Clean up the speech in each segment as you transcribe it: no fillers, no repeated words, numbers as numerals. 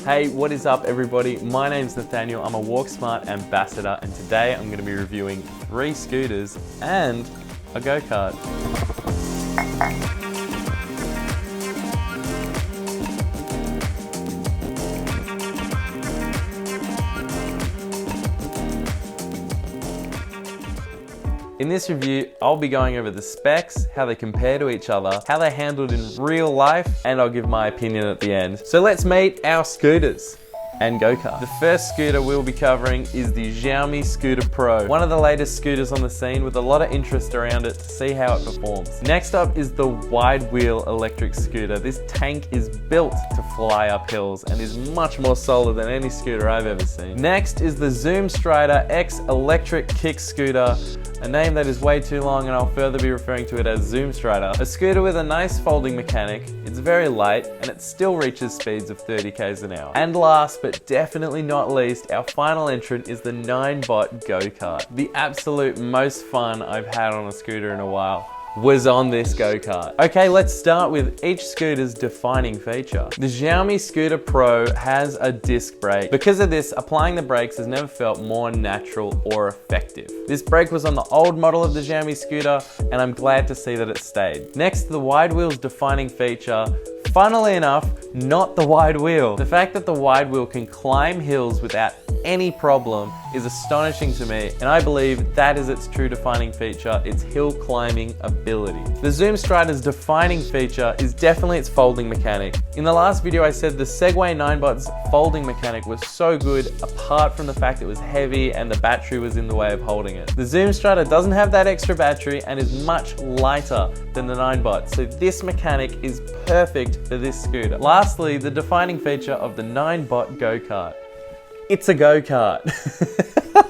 Hey, what is up everybody? My name's Nathaniel, I'm a WalkSmart ambassador, and today I'm going to be reviewing 3 scooters and a go-kart. In this review, I'll be going over the specs, how they compare to each other, how they're handled in real life, and I'll give my opinion at the end. So let's meet our scooters and go-kart. The first scooter we'll be covering is the Xiaomi Scooter Pro, one of the latest scooters on the scene with a lot of interest around it to see how it performs. Next up is the WideWheel electric scooter. This tank is built to fly up hills and is much more solid than any scooter I've ever seen. Next is the Stryder X electric kick scooter, a name that is way too long and I'll further be referring to it as Stryder. A scooter with a nice folding mechanic, it's very light and it still reaches speeds of 30 km an hour. And last but definitely not least, our final entrant is the Ninebot GoKart. The absolute most fun I've had on a scooter in a while was on this go-kart. Okay, let's start with each scooter's defining feature. The Xiaomi Scooter Pro has a disc brake. Because of this, applying the brakes has never felt more natural or effective. This brake was on the old model of the Xiaomi scooter, and I'm glad to see that it stayed. Next, the WideWheel's defining feature, funnily enough, not the wide wheel. The fact that the wide wheel can climb hills without any problem is astonishing to me, and I believe that is its true defining feature, its hill climbing ability. The Stryder's defining feature is definitely its folding mechanic. In the last video I said the segway-ninebot's folding mechanic was so good apart from the fact it was heavy and the battery was in the way of holding it. The Stryder doesn't have that extra battery and is much lighter than the Ninebot, so this mechanic is perfect for this scooter. Lastly, the defining feature of the Ninebot GoKart. It's a go-kart.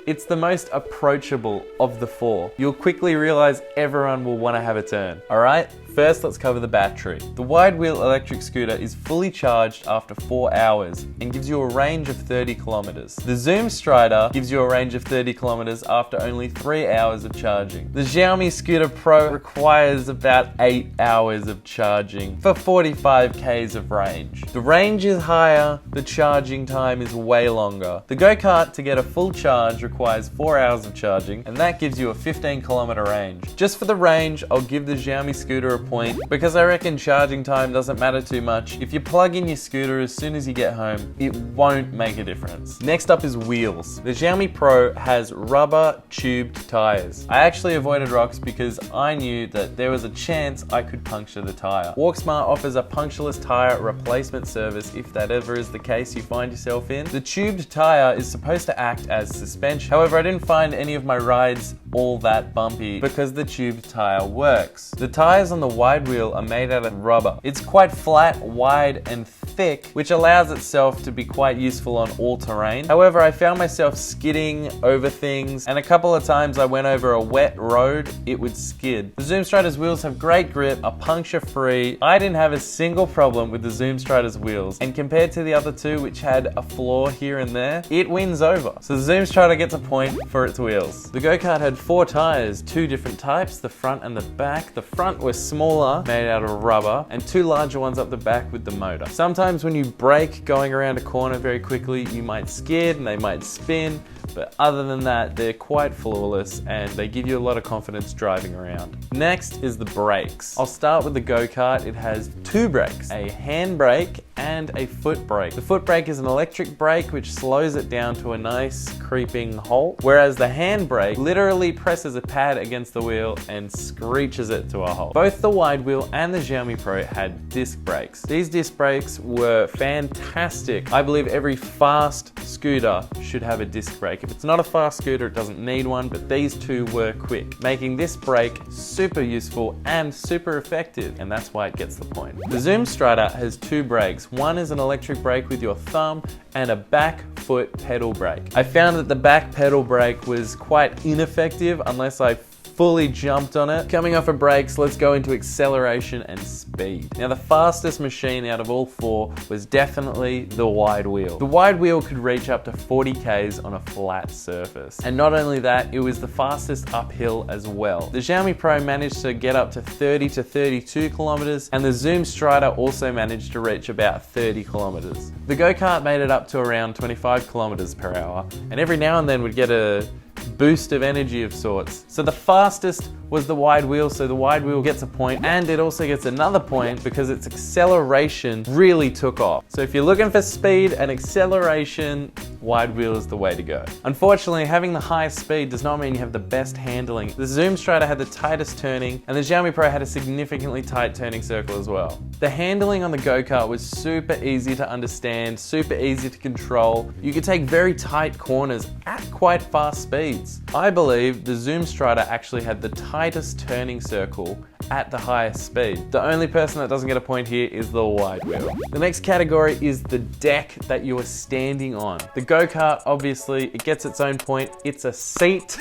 It's the most approachable of the 4. You'll quickly realize everyone will want to have a turn. Alright, first let's cover the battery. The WideWheel electric scooter is fully charged after 4 hours and gives you a range of 30 kilometers. The Stryder gives you a range of 30 kilometers after only 3 hours of charging. The Xiaomi Scooter Pro requires about 8 hours of charging for 45 km of range. The range is higher, the charging time is way longer. The go-kart, to get a full charge, requires 4 hours of charging, and that gives you a 15-kilometer range. Just for the range, I'll give the Xiaomi scooter a point because I reckon charging time doesn't matter too much. If you plug in your scooter as soon as you get home, it won't make a difference. Next up is wheels. The Xiaomi Pro has rubber tubed tires. I actually avoided rocks because I knew that there was a chance I could puncture the tire. WalkSmart offers a punctureless tire replacement service if that ever is the case you find yourself in. The tubed tire is supposed to act as suspension. However, I didn't find any of my rides all that bumpy because the tubed tire works. The tires on the wide wheel are made out of rubber. It's quite flat, wide, and thick, which allows itself to be quite useful on all terrain. However, I found myself skidding over things, and a couple of times I went over a wet road, it would skid. The Stryder's wheels have great grip, are puncture free. I didn't have a single problem with the Stryder's wheels, and compared to the other two, which had a flaw here and there, it wins over. So the Stryder gets a point for its wheels. The go-kart had 4 tires, 2 different types, the front and the back. The front were smaller, made out of rubber, and 2 larger ones up the back with the motor. Sometimes when you brake going around a corner very quickly, you might skid and they might spin, but other than that, they're quite flawless and they give you a lot of confidence driving around. Next is the brakes. I'll start with the go-kart. It has 2 brakes, a hand brake and a foot brake. The foot brake is an electric brake which slows it down to a nice creeping halt, whereas the hand brake literally presses a pad against the wheel and screeches it to a halt. Both the WideWheel and the Xiaomi Pro had disc brakes. These disc brakes were fantastic. I believe every fast scooter should have a disc brake. If it's not a fast scooter, it doesn't need one, but these 2 were quick, making this brake super useful and super effective, and that's why it gets the point. The Stryder has 2 brakes. One is an electric brake with your thumb and a back foot pedal brake. I found that the back pedal brake was quite ineffective unless I fully jumped on it. Coming off of brakes, let's go into acceleration and speed. Now the fastest machine out of all four was definitely the WideWheel. The WideWheel could reach up to 40 k's on a flat surface. And not only that, it was the fastest uphill as well. The Xiaomi Pro managed to get up to 30 to 32 kilometers, and the Zoom Stryder also managed to reach about 30 kilometers. The GoKart made it up to around 25 kilometers per hour, and every now and then would get a boost of energy of sorts. So the fastest was the WideWheel, so the WideWheel gets a point, and it also gets another point because its acceleration really took off. So if you're looking for speed and acceleration, WideWheel is the way to go. Unfortunately, having the highest speed does not mean you have the best handling. The Zoom Stryder had the tightest turning, and the Xiaomi Pro had a significantly tight turning circle as well. The handling on the GoKart was super easy to understand, super easy to control. You could take very tight corners at quite fast speeds. I believe the Zoom Stryder actually had the tightest turning circle at the highest speed. The only person that doesn't get a point here is the WideWheel. The next category is the deck that you are standing on. The GoKart, obviously, it gets its own point. It's a seat.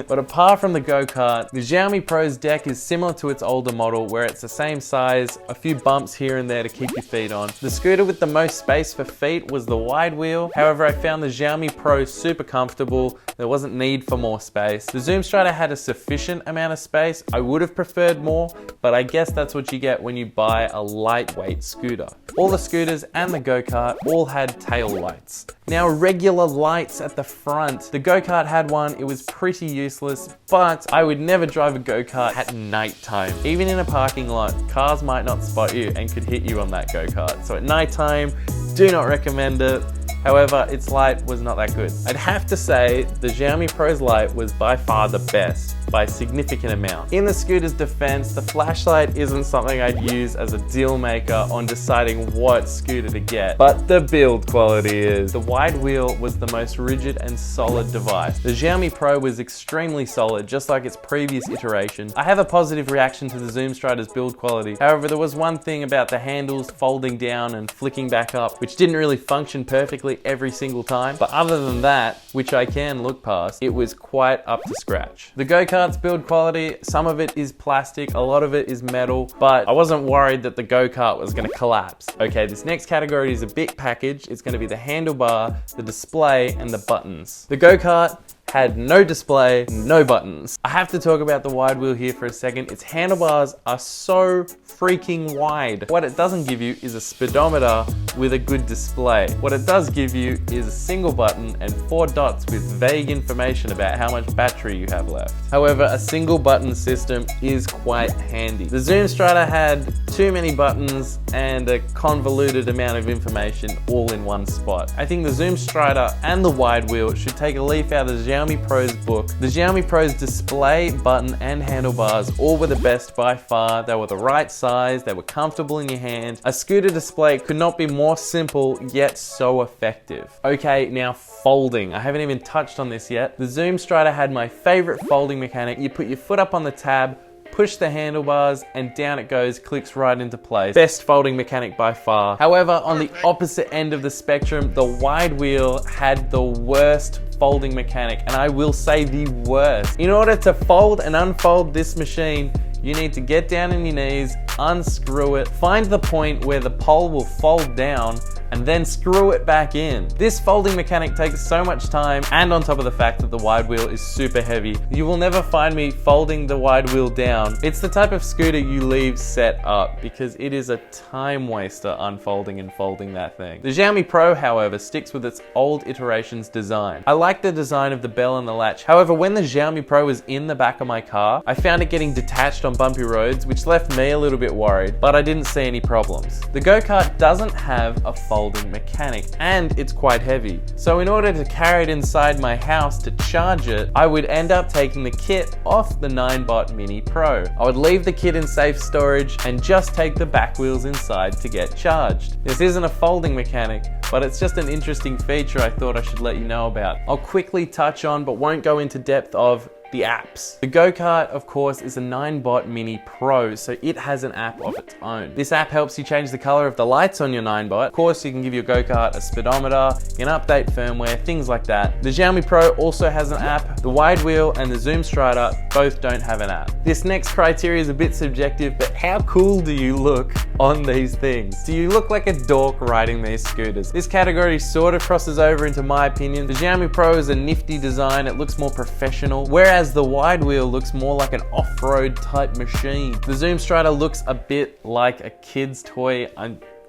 But apart from the GoKart, the Xiaomi Pro's deck is similar to its older model where it's the same size, a few bumps here and there to keep your feet on. The scooter with the most space for feet was the WideWheel. However, I found the Xiaomi Pro super comfortable. There wasn't need for more space. The Zoom Stryder had a sufficient amount of space. I would have preferred more, but I guess that's what you get when you buy a lightweight scooter. All the scooters and the GoKart all had tail lights. Now, regular lights at the front. The GoKart had one, it was pretty useless, but I would never drive a GoKart at nighttime. Even in a parking lot, cars might not spot you and could hit you on that GoKart. So at nighttime, do not recommend it. However, its light was not that good. I'd have to say the Xiaomi Pro's light was by far the best, by a significant amount. In the scooter's defense, the flashlight isn't something I'd use as a deal maker on deciding what scooter to get, but the build quality is. The WideWheel was the most rigid and solid device. The Xiaomi Pro was extremely solid, just like its previous iteration. I have a positive reaction to the Zoom Stryder's build quality. However, there was one thing about the handles folding down and flicking back up, which didn't really function perfectly every single time. But other than that, which I can look past, it was quite up to scratch. The GoKart's build quality, some of it is plastic, a lot of it is metal, but I wasn't worried that the GoKart was gonna collapse. Okay, this next category is a big package. It's gonna be the handlebar, the display, and the buttons. The GoKart had no display, no buttons. I have to talk about the WideWheel here for a second. Its handlebars are so freaking wide. What it doesn't give you is a speedometer with a good display. What it does give you is a single button and 4 dots with vague information about how much battery you have left. However, a single button system is quite handy. The Zoom Stryder had too many buttons and a convoluted amount of information all in one spot. I think the Zoom Stryder and the WideWheel should take a leaf out of the Xiaomi Pro's book. The Xiaomi Pro's display, button, and handlebars all were the best by far. They were the right size, they were comfortable in your hand. A scooter display could not be more simple, yet so effective. Okay, now folding. I haven't even touched on this yet. The Zoom Stryder had my favorite folding mechanic. You put your foot up on the tab, push the handlebars, and down it goes, clicks right into place. Best folding mechanic by far. However, on the opposite end of the spectrum, the WideWheel had the worst folding mechanic, and I will say the worst. In order to fold and unfold this machine, you need to get down on your knees, unscrew it, find the point where the pole will fold down, and then screw it back in. This folding mechanic takes so much time, and on top of the fact that the WideWheel is super heavy, you will never find me folding the WideWheel down. It's the type of scooter you leave set up because it is a time waster unfolding and folding that thing. The Xiaomi Pro, however, sticks with its old iteration's design. I like the design of the bell and the latch. However, when the Xiaomi Pro was in the back of my car, I found it getting detached on bumpy roads, which left me a little bit worried, but I didn't see any problems. The GoKart doesn't have a folding mechanic, and it's quite heavy. So in order to carry it inside my house to charge it, I would end up taking the kit off the Ninebot Mini Pro. I would leave the kit in safe storage and just take the back wheels inside to get charged. This isn't a folding mechanic, but it's just an interesting feature I thought I should let you know about. I'll quickly touch on, but won't go into depth of, the apps. The GoKart, of course, is a Ninebot Mini Pro, so it has an app of its own. This app helps you change the color of the lights on your Ninebot. Of course, you can give your GoKart a speedometer, you can update firmware, things like that. The Xiaomi Pro also has an app. The WideWheel and the Zoom Stryder both don't have an app. This next criteria is a bit subjective, but how cool do you look on these things? Do you look like a dork riding these scooters? This category sort of crosses over into my opinion. The Xiaomi Pro is a nifty design, it looks more professional, whereas the WideWheel looks more like an off-road type machine. The Zoom Stryder looks a bit like a kid's toy.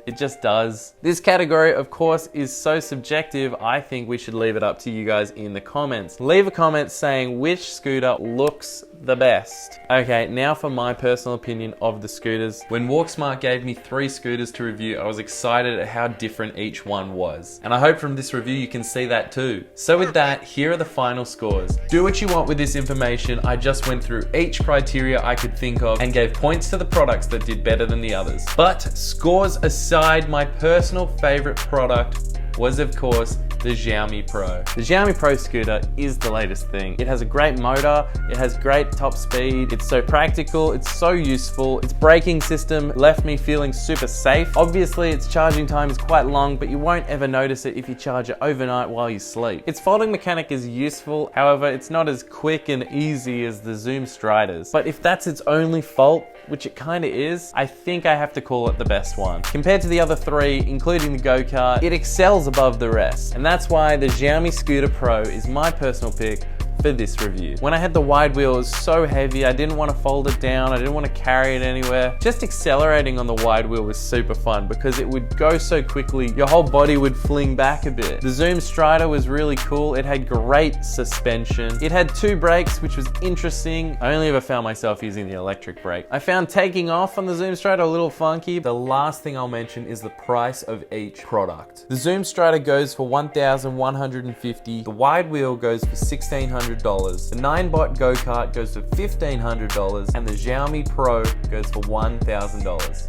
It just does. This category, of course, is so subjective, I think we should leave it up to you guys in the comments. Leave a comment saying which scooter looks the best. Okay, now for my personal opinion of the scooters. When WalkSmart gave me 3 scooters to review, I was excited at how different each one was. And I hope from this review you can see that too. So with that, here are the final scores. Do what you want with this information. I just went through each criteria I could think of and gave points to the products that did better than the others. But scores aside, my personal favorite product was, of course, the Xiaomi Pro. The Xiaomi Pro scooter is the latest thing. It has a great motor, it has great top speed, it's so practical, it's so useful. Its braking system left me feeling super safe. Obviously, its charging time is quite long, but you won't ever notice it if you charge it overnight while you sleep. Its folding mechanic is useful, however, it's not as quick and easy as the Zoom Stryders. But if that's its only fault, which it kinda is, I think I have to call it the best one. Compared to the other 3, including the GoKart, it excels above the rest. And that's why the Xiaomi Scooter Pro is my personal pick for this review. When I had the WideWheel, it was so heavy, I didn't want to fold it down, I didn't want to carry it anywhere. Just accelerating on the WideWheel was super fun because it would go so quickly, your whole body would fling back a bit. The Zoom Stryder was really cool, it had great suspension. It had 2 brakes, which was interesting. I only ever found myself using the electric brake. I found taking off on the Zoom Stryder a little funky. The last thing I'll mention is the price of each product. The Zoom Stryder goes for $1,150, the WideWheel goes for $1,600, the Ninebot GoKart goes for $1,500, and the Xiaomi Pro goes for $1,000.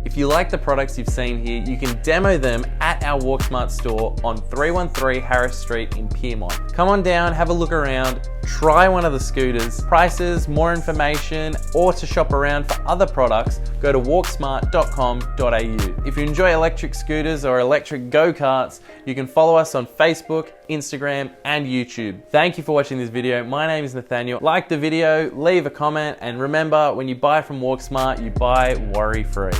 If you like the products you've seen here, you can demo them at our WalkSmart store on 313 Harris Street in Piermont. Come on down, have a look around, try one of the scooters. Prices, more information, or to shop around for other products, go to walksmart.com.au. If you enjoy electric scooters or electric go-karts, you can follow us on Facebook, Instagram, and YouTube. Thank you for watching this video. My name is Nathaniel. Like the video, leave a comment, and remember, when you buy from WalkSmart, you buy worry-free.